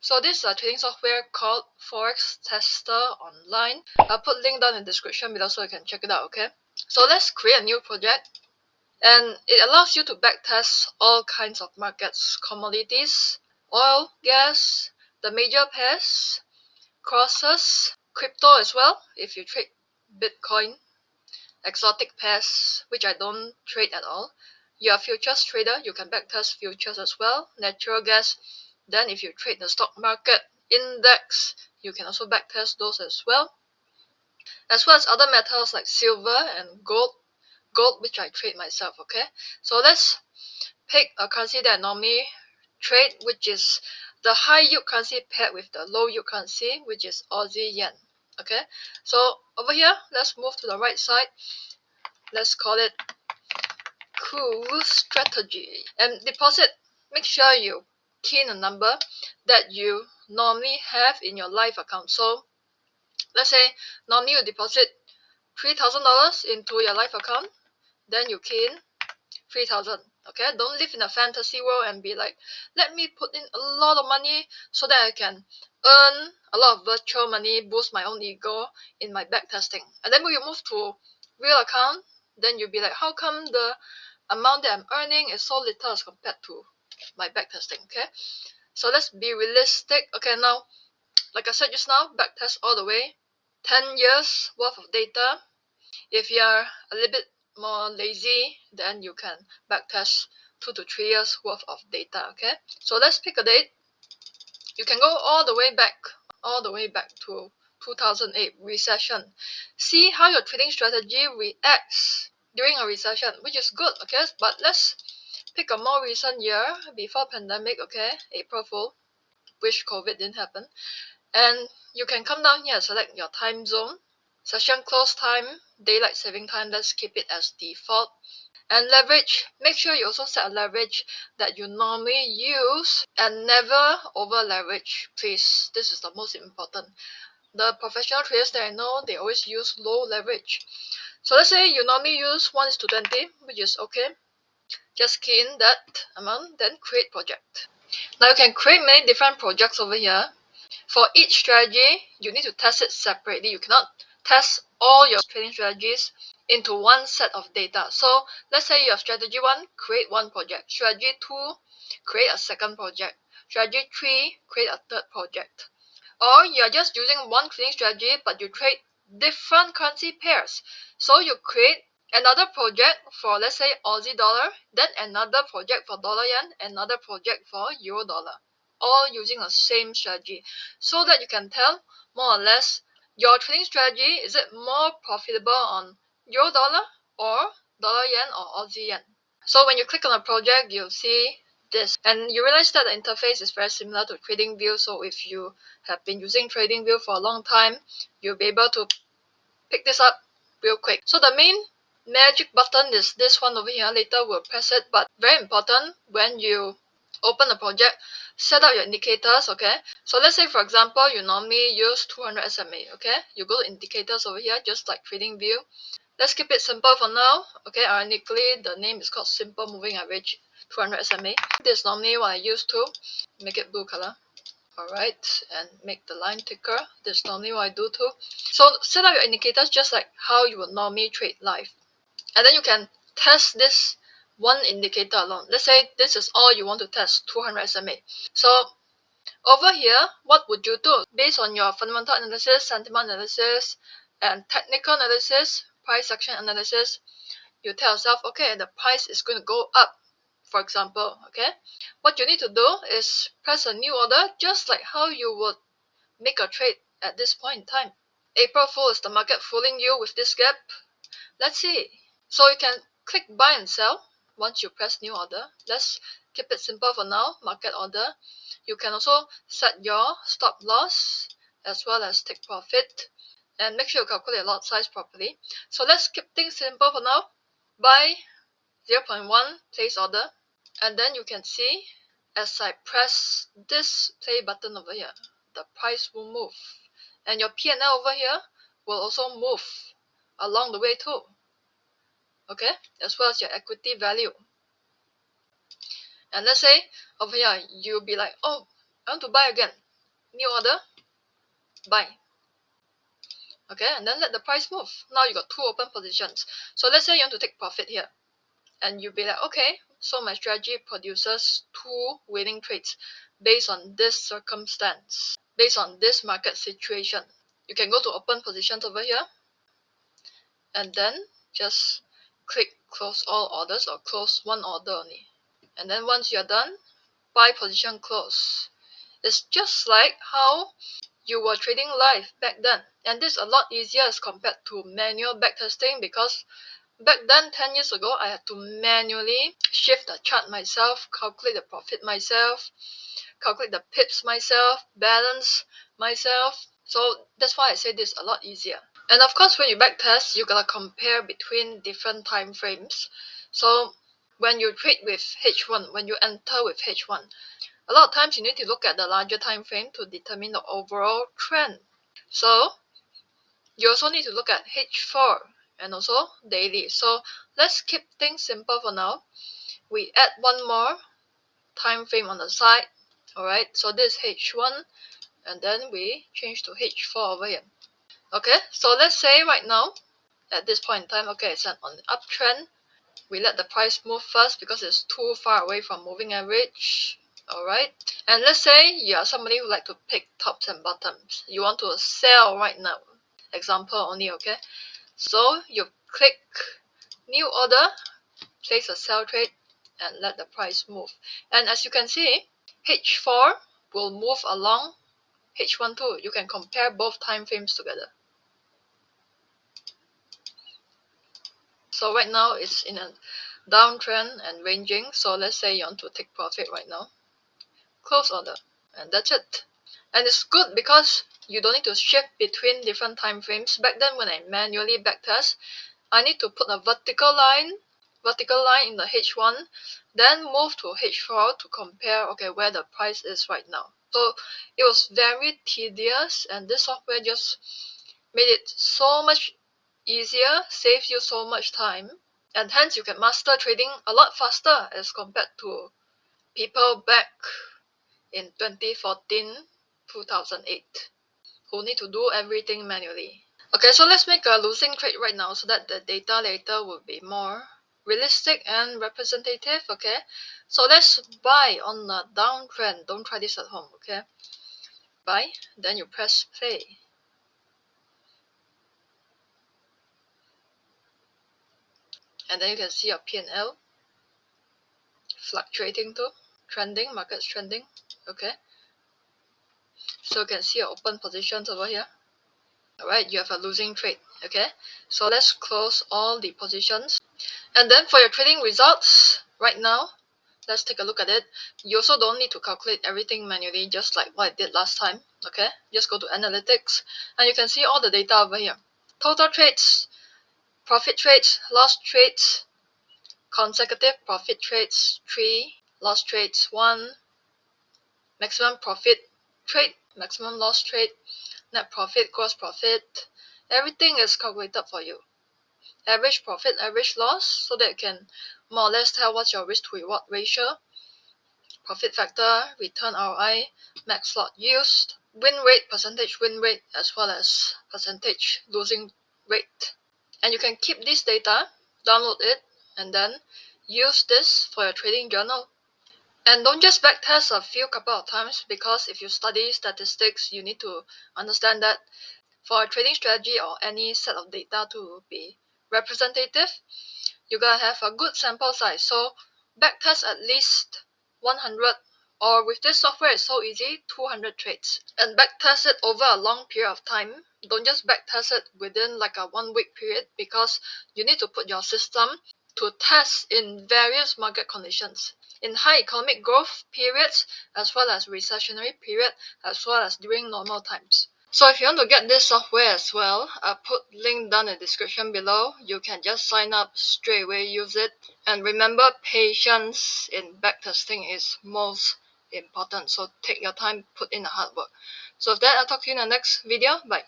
So this is a trading software called Forex Tester online. I'll put link down in the description below so you can check it out, okay? So let's create a new project, and it allows you to backtest all kinds of markets, commodities, oil, gas, the major pairs, crosses, crypto as well if you trade Bitcoin, exotic pairs, which I don't trade at all. You're a futures trader, you can backtest futures as well, natural gas. Then if you trade the stock market index, you can also backtest those as well as other metals like silver and gold, which I trade myself, okay? So let's pick a currency that I normally trade, which is the high yield currency paired with the low yield currency, which is Aussie yen, okay? So over here, let's move to the right side. Let's call it cool strategy, and deposit. Make sure you key in a number that you normally have in your live account. So let's say normally you deposit $3,000 into your live account, then you key in 3,000. Okay, don't live in a fantasy world and be like, let me put in a lot of money so that I can earn a lot of virtual money, boost my own ego in my backtesting. And then when you move to real account, then you'll be like, how come the amount that I'm earning is so little as compared to my backtesting? Okay, so let's be realistic. Okay, now like I said just now, backtest all the way, 10 years worth of data. If you're a little bit more lazy, then you can backtest 2 to 3 years worth of data. Okay, so let's pick a date. You can go all the way back to 2008 recession. See how your trading strategy reacts during a recession, which is good. Okay, but let's pick a more recent year before pandemic. Okay, April Fool. Wish COVID didn't happen. And you can come down here, select your time zone, session close time, daylight saving time. Let's keep it as default. And leverage, make sure you also set a leverage that you normally use and never over leverage, please. This is the most important. The professional traders that I know, they always use low leverage. So let's say you normally use 1:20, which is okay. Just key in that amount, then create project. Now you can create many different projects over here. For each strategy, you need to test it separately. You cannot test all your trading strategies into one set of data. So let's say you have strategy 1, create one project. Strategy 2, create a second project. Strategy 3, create a third project. Or you're just using one trading strategy, but you trade different currency pairs. So you create another project for, let's say, Aussie dollar, then another project for dollar yen, another project for euro dollar, all using the same strategy, so that you can tell more or less your trading strategy, is it more profitable on euro dollar or dollar yen or Aussie yen. So when you click on a project, you'll see this, and you realize that the interface is very similar to TradingView. So if you have been using TradingView for a long time, you'll be able to pick this up real quick. So the main magic button is this one over here. Later we'll press it, but very important, when you open the project, set up your indicators. Okay, so let's say for example you normally use 200 SMA. Okay, you go to indicators over here, just like TradingView. Let's keep it simple for now. Okay, ironically the name is called simple moving average 200 SMA. This is normally what I use to make it blue color. Alright, and make the line thicker. This is normally what I do too. So set up your indicators just like how you would normally trade live. And then you can test this one indicator alone. Let's say this is all you want to test, 200 SMA. So over here, what would you do? Based on your fundamental analysis, sentiment analysis, and technical analysis, price action analysis, you tell yourself, okay, the price is going to go up, for example. Okay, what you need to do is press a new order, just like how you would make a trade at this point in time. April Fool, is the market fooling you with this gap? Let's see. So you can click buy and sell once you press new order. Let's keep it simple for now, market order. You can also set your stop loss as well as take profit, and make sure you calculate lot size properly. So let's keep things simple for now. Buy 0.1, place order, and then you can see as I press this play button over here, the price will move, and your P&L over here will also move along the way too. Okay, as well as your equity value. And let's say over here you'll be like, oh, I want to buy again. new order, buy. Okay, and then let the price move. Now you got two open positions. So let's say you want to take profit here, and you'll be like, okay, so my strategy produces two winning trades based on this circumstance, based on this market situation. You can go to open positions over here, and then just click close all orders or close one order only. And then once you're done, buy position close. It's just like how you were trading live back then. And this is a lot easier as compared to manual backtesting, because back then 10 years ago I had to manually shift the chart myself, calculate the profit myself, calculate the pips myself, balance myself. So that's why I say this is a lot easier. And of course, when you backtest, you gotta compare between different time frames. So when you trade with H1, when you enter with H1, a lot of times you need to look at the larger time frame to determine the overall trend. So you also need to look at H4 and also daily. So let's keep things simple for now. We add one more time frame on the side. Alright, so this is H1, and then we change to H4 over here. Okay, so let's say right now, at this point in time, okay, it's on the uptrend. We let the price move first because it's too far away from moving average. Alright, and let's say you are somebody who like to pick tops and bottoms. You want to sell right now. Example only, okay? So you click new order, place a sell trade, and let the price move. And as you can see, H4 will move along H1 too. You can compare both time frames together. So right now it's in a downtrend and ranging. So let's say you want to take profit right now. Close order, and that's it. And it's good because you don't need to shift between different time frames. Back then when I manually backtest, I need to put a vertical line in the H1, then move to H4 to compare, okay, where the price is right now. So it was very tedious, and this software just made it so much easier, saves you so much time, and hence you can master trading a lot faster as compared to people back in 2014, 2008, who need to do everything manually. Okay, so let's make a losing trade right now so that the data later will be more realistic and representative. Okay, so let's buy on the downtrend. Don't try this at home. Okay, buy, then you press play. And then you can see your P&L fluctuating too, trending, market's trending. Okay, so you can see your open positions over here. Alright, you have a losing trade. Okay, so let's close all the positions. And then for your trading results right now, let's take a look at it. You also don't need to calculate everything manually, just like what I did last time. Okay, just go to analytics and you can see all the data over here. Total trades, profit trades, loss trades, consecutive profit trades 3, loss trades 1, maximum profit trade, maximum loss trade, net profit, gross profit. Everything is calculated for you. Average profit, average loss, so that you can more or less tell what's your risk to reward ratio, profit factor, return ROI, max lot used, win rate, percentage win rate, as well as percentage losing rate. And you can keep this data, download it, and then use this for your trading journal. And don't just backtest a couple of times, because if you study statistics, you need to understand that for a trading strategy or any set of data to be representative, you gotta have a good sample size. So backtest at least 100, or with this software it's so easy, 200 trades, and backtest it over a long period of time. Don't just backtest it within like a 1 week period, because you need to put your system to test in various market conditions, in high economic growth periods, as well as recessionary period, as well as during normal times. So if you want to get this software as well, I'll put link down in the description below. You can just sign up straight away, use it. And remember, patience in backtesting is most important. So take your time, put in the hard work. So with that, I'll talk to you in the next video. Bye.